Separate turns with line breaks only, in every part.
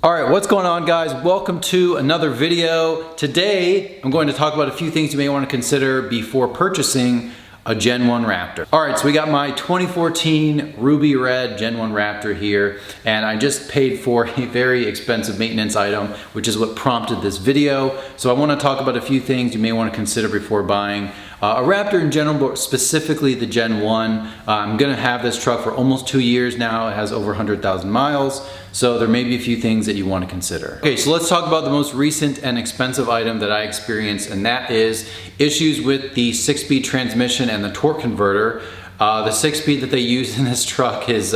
All right, what's going on, guys? Welcome to another video. Today, I'm going to talk about a few things you may want to consider before purchasing a Gen 1 Raptor. All right, so we got my 2014 Ruby Red Gen 1 Raptor here, and I just paid for a very expensive maintenance item, which is what prompted this video. So I want to talk about a few things you may want to consider before buying a Raptor in general, but specifically the Gen 1. I'm gonna have this truck for almost 2 years now. It has over 100,000 miles. So there may be a few things that you want to consider. Okay, so let's talk about the most recent and expensive item that I experienced, and that is issues with the 6-speed transmission and the torque converter. The 6-speed that they use in this truck is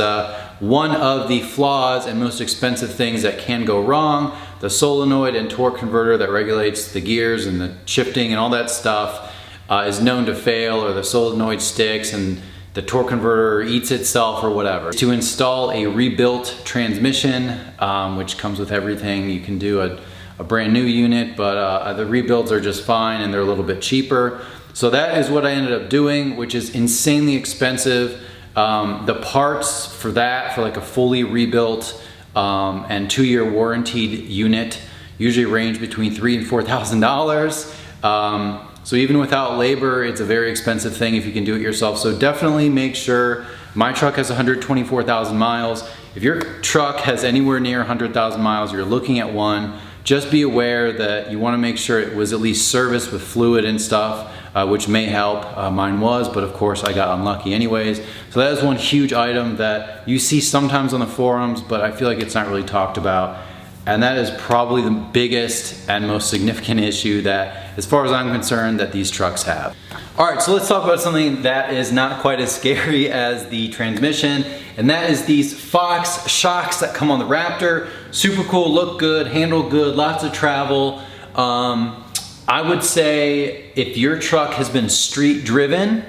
one of the flaws and most expensive things that can go wrong. The solenoid and torque converter that regulates the gears and the shifting and all that stuff is known to fail, or the solenoid sticks and the torque converter eats itself or whatever. To install a rebuilt transmission, which comes with everything, you can do a brand new unit, but the rebuilds are just fine and they're a little bit cheaper. So that is what I ended up doing, which is insanely expensive. The parts for that, for like a fully rebuilt and 2-year warranted unit, usually range between $3,000 and $4,000. So even without labor, it's a very expensive thing if you can do it yourself. So definitely make sure. My truck has 124,000 miles. If your truck has anywhere near 100,000 miles, you're looking at one, just be aware that you want to make sure it was at least serviced with fluid and stuff, which may help. Mine was, but of course I got unlucky anyways. So that is one huge item that you see sometimes on the forums, but I feel like it's not really talked about. And that is probably the biggest and most significant issue that, as far as I'm concerned, that these trucks have. All right, so let's talk about something that is not quite as scary as the transmission, and that is these Fox shocks that come on the Raptor. Super cool, look good, handle good, lots of travel. I would say if your truck has been street driven,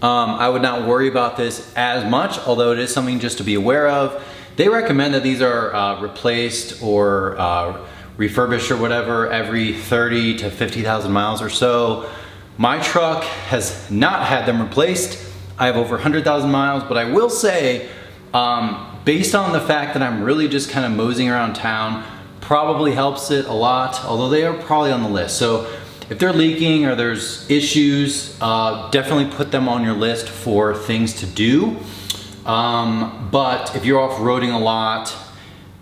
I would not worry about this as much, although it is something just to be aware of. They recommend that these are replaced or refurbished or whatever every 30 to 50,000 miles or so. My truck has not had them replaced. I have over 100,000 miles, but I will say, based on the fact that I'm really just kind of moseying around town, probably helps it a lot, although they are probably on the list. So if they're leaking or there's issues, definitely put them on your list for things to do. But if you're off-roading a lot,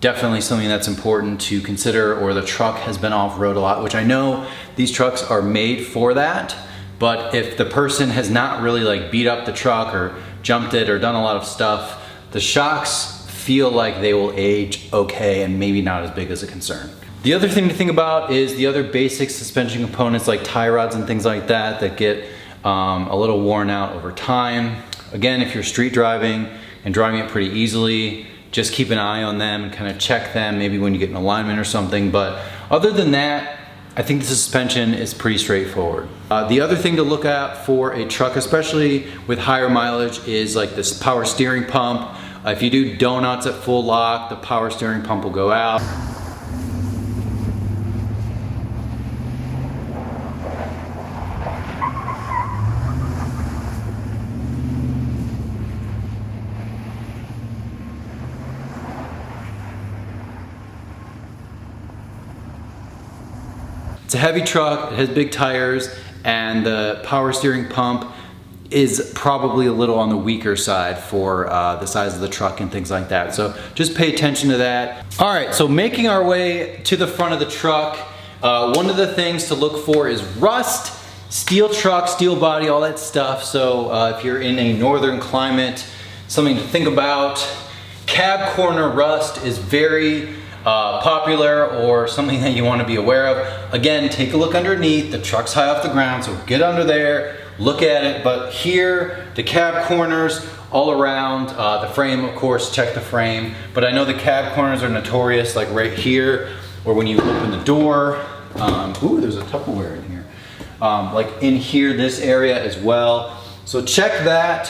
definitely something that's important to consider, or the truck has been off-road a lot, which I know these trucks are made for that. But if the person has not really like beat up the truck or jumped it or done a lot of stuff, the shocks feel like they will age okay and maybe not as big as a concern. The other thing to think about is the other basic suspension components like tie rods and things like that that get a little worn out over time. Again, if you're street driving and driving it pretty easily, just keep an eye on them and kind of check them maybe when you get in alignment or something. But other than that, I think the suspension is pretty straightforward. The other thing to look at for a truck, especially with higher mileage, is like this power steering pump. If you do donuts at full lock, the power steering pump will go out. It's a heavy truck, it has big tires, and the power steering pump is probably a little on the weaker side for the size of the truck and things like that. So just pay attention to that. All right, so making our way to the front of the truck, one of the things to look for is rust, steel truck, steel body, all that stuff. So if you're in a northern climate, something to think about. Cab corner rust is very popular, or something that you want to be aware of. Again, take a look underneath. The truck's high off the ground, so get under there, look at it. But here, the cab corners all around, the frame, of course, check the frame. But I know the cab corners are notorious, like right here, or when you open the door. Ooh, there's a Tupperware in here. Like in here, this area as well. So check that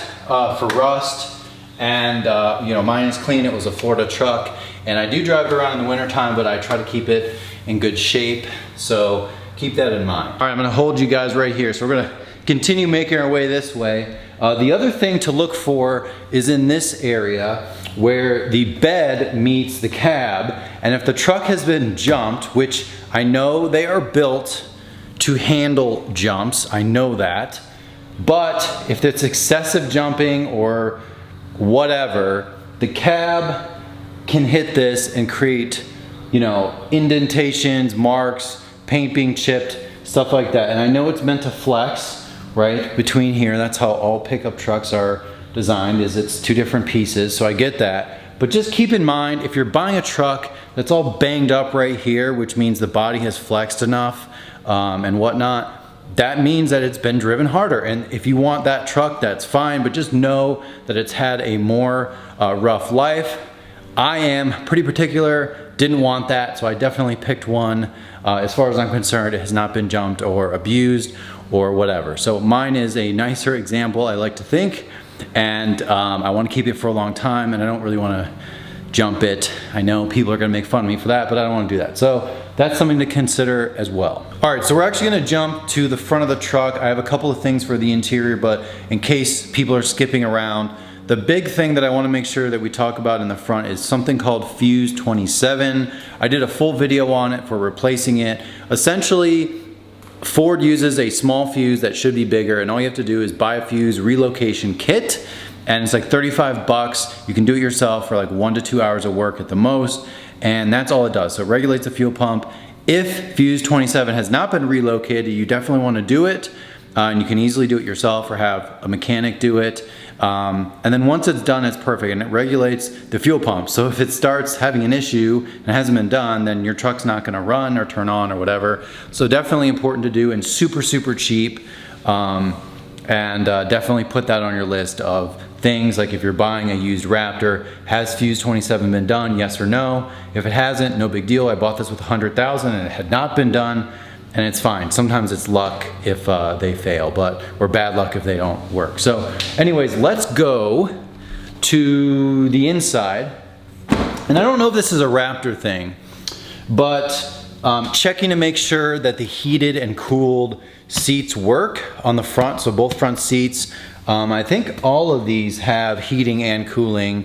for rust. And you know, mine is clean. It was a Florida truck. And I do drive it around in the wintertime, but I try to keep it in good shape. So keep that in mind. All right, I'm gonna hold you guys right here. So we're gonna continue making our way this way. The other thing to look for is in this area where the bed meets the cab, and if the truck has been jumped, which I know they are built to handle jumps, I know that, but if it's excessive jumping or whatever, the cab can hit this and create, you know, indentations, marks, paint being chipped, stuff like that. And I know it's meant to flex, right, between here. That's how all pickup trucks are designed, is it's two different pieces, so I get that. But just keep in mind, if you're buying a truck that's all banged up right here, which means the body has flexed enough and whatnot, that means that it's been driven harder. And if you want that truck, that's fine, but just know that it's had a more rough life. I am pretty particular, didn't want that, so I definitely picked one. As far as I'm concerned, it has not been jumped or abused or whatever. So mine is a nicer example, I like to think, and I want to keep it for a long time, and I don't really want to jump it. I know people are going to make fun of me for that, but I don't want to do that. So that's something to consider as well. All right, so we're actually going to jump to the front of the truck. I have a couple of things for the interior, but in case people are skipping around, the big thing that I want to make sure that we talk about in the front is something called Fuse 27. I did a full video on it for replacing it. Essentially, Ford uses a small fuse that should be bigger, and all you have to do is buy a fuse relocation kit, and it's like 35 bucks. You can do it yourself for like 1 to 2 hours of work at the most, and that's all it does. So it regulates the fuel pump. If Fuse 27 has not been relocated, you definitely want to do it, and you can easily do it yourself or have a mechanic do it. And then once it's done, it's perfect, and it regulates the fuel pump. So if it starts having an issue and it hasn't been done, then your truck's not going to run or turn on or whatever. So definitely important to do, and super, super cheap. Definitely put that on your list of things. Like if you're buying a used Raptor, has Fuse 27 been done? Yes or no? If it hasn't, no big deal. I bought this with 100,000 and it had not been done, and it's fine. Sometimes it's luck if they fail, or bad luck if they don't work. So anyways, let's go to the inside. And I don't know if this is a Raptor thing, but checking to make sure that the heated and cooled seats work on the front, so both front seats. I think all of these have heating and cooling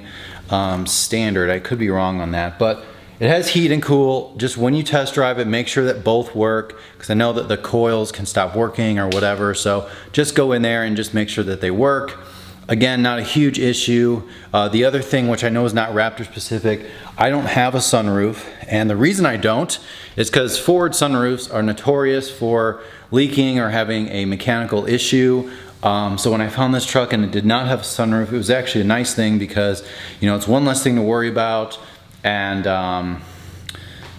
standard. I could be wrong on that, but it has heat and cool. Just when you test drive it, make sure that both work, because I know that the coils can stop working or whatever. So just go in there and just make sure that they work. Again, not a huge issue. The other thing, which I know is not Raptor specific, I don't have a sunroof. And the reason I don't is because Ford sunroofs are notorious for leaking or having a mechanical issue. So when I found this truck and it did not have a sunroof, it was actually a nice thing, because, you know, it's one less thing to worry about, and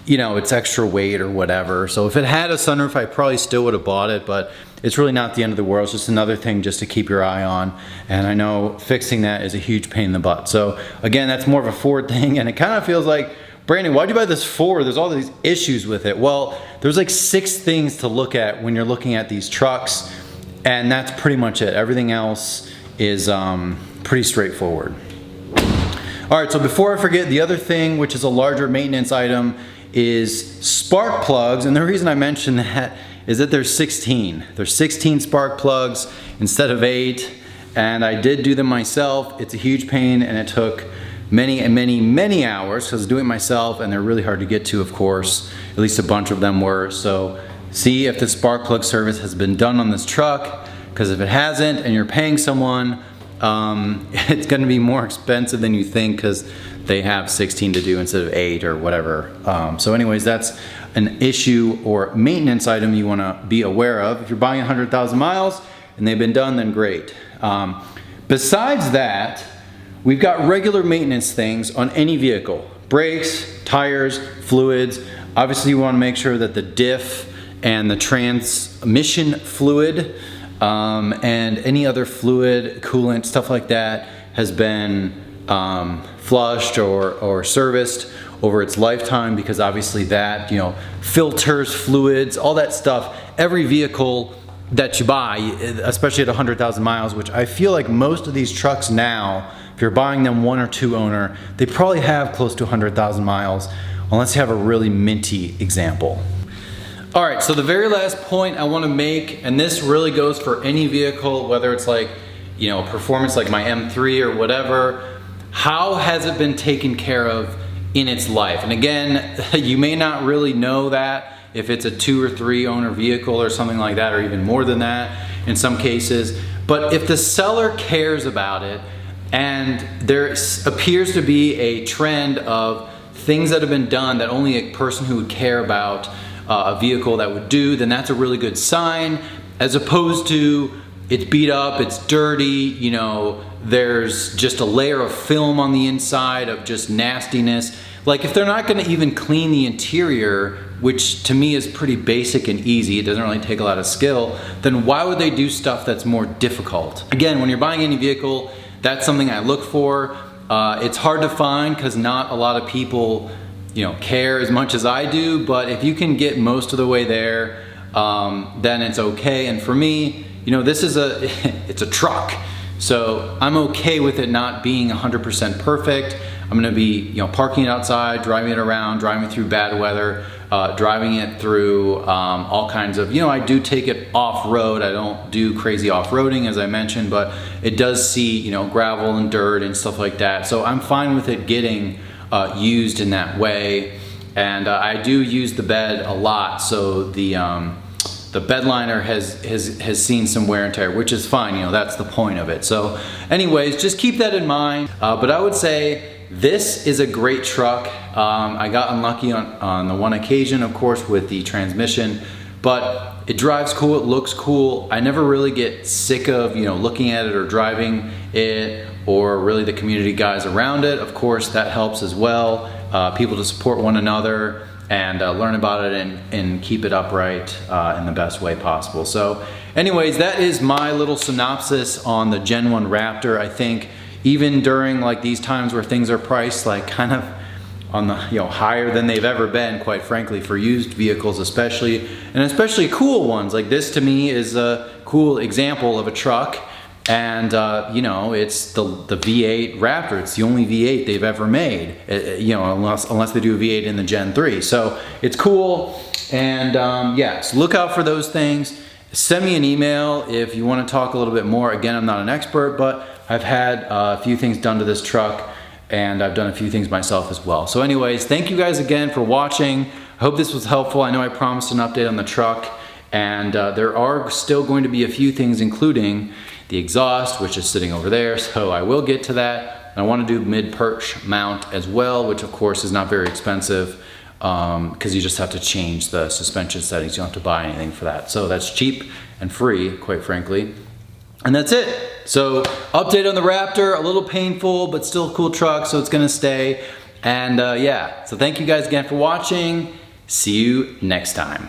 you know, it's extra weight or whatever. So if it had a sunroof, I probably still would have bought it, but it's really not the end of the world. It's just another thing just to keep your eye on, and I know fixing that is a huge pain in the butt. So again, that's more of a Ford thing, and it kind of feels like, Brandon, why'd you buy this Ford? There's all these issues with it. Well, there's like 6 things to look at when you're looking at these trucks, and that's pretty much it. Everything else is pretty straightforward. All right, so before I forget, the other thing, which is a larger maintenance item, is spark plugs. And the reason I mention that is that there's 16. There's 16 spark plugs instead of 8, and I did do them myself. It's a huge pain, and it took many hours, because I was doing it myself, and they're really hard to get to, of course. At least a bunch of them were. So see if the spark plug service has been done on this truck, because if it hasn't and you're paying someone, it's going to be more expensive than you think, because they have 16 to do instead of 8 or whatever. So anyways, that's an issue or maintenance item you want to be aware of. If you're buying 100,000 miles and they've been done, then great. Besides that, we've got regular maintenance things on any vehicle: brakes, tires, fluids. Obviously you want to make sure that the diff and the transmission fluid and any other fluid, coolant, stuff like that has been flushed or serviced over its lifetime, because obviously that, you know, filters, fluids, all that stuff. Every vehicle that you buy, especially at 100,000 miles, which I feel like most of these trucks now, if you're buying them 1 or 2 owner, they probably have close to 100,000 miles, unless you have a really minty example. All right, so the very last point I wanna make, and this really goes for any vehicle, whether it's like, you know, performance like my M3 or whatever, how has it been taken care of in its life? And again, you may not really know that if it's a 2 or 3 owner vehicle or something like that, or even more than that in some cases. But if the seller cares about it, and there appears to be a trend of things that have been done that only a person who would care about a vehicle that would do, then that's a really good sign, as opposed to it's beat up, it's dirty, you know, there's just a layer of film on the inside of just nastiness. Like if they're not gonna even clean the interior, which to me is pretty basic and easy, it doesn't really take a lot of skill, then why would they do stuff that's more difficult? Again, when you're buying any vehicle, that's something I look for. It's hard to find because not a lot of people, you know, care as much as I do, but if you can get most of the way there, then it's okay. And for me, you know, this is it's a truck. So I'm okay with it not being 100% perfect. I'm gonna be, you know, parking it outside, driving it around, driving it through bad weather, driving it through all kinds of, you know, I do take it off-road. I don't do crazy off-roading as I mentioned, but it does see, you know, gravel and dirt and stuff like that. So I'm fine with it getting used in that way. And I do use the bed a lot. So the bed liner has seen some wear and tear, which is fine, you know, that's the point of it. So anyways, just keep that in mind. But I would say this is a great truck. I got unlucky on the one occasion, of course, with the transmission, but it drives cool, it looks cool. I never really get sick of, you know, looking at it or driving it, or really the community guys around it. Of course, that helps as well. People to support one another and learn about it and keep it upright in the best way possible. So anyways, that is my little synopsis on the Gen 1 Raptor. I think even during like these times where things are priced like kind of on the, you know, higher than they've ever been, quite frankly, for used vehicles especially, and especially cool ones. Like this to me is a cool example of a truck. And you know, it's the V8 Raptor. It's the only V8 they've ever made, you know, unless they do a V8 in the Gen 3. So it's cool, and yeah, so look out for those things. Send me an email if you want to talk a little bit more. Again, I'm not an expert, but I've had a few things done to this truck, and I've done a few things myself as well. So anyways, thank you guys again for watching. I hope this was helpful. I know I promised an update on the truck, and there are still going to be a few things, including the exhaust, which is sitting over there, so I will get to that. And I want to do mid-perch mount as well, which of course is not very expensive because you just have to change the suspension settings. You don't have to buy anything for that. So that's cheap and free, quite frankly. And that's it. So update on the Raptor, a little painful, but still a cool truck, so it's gonna stay. And yeah, so thank you guys again for watching. See you next time.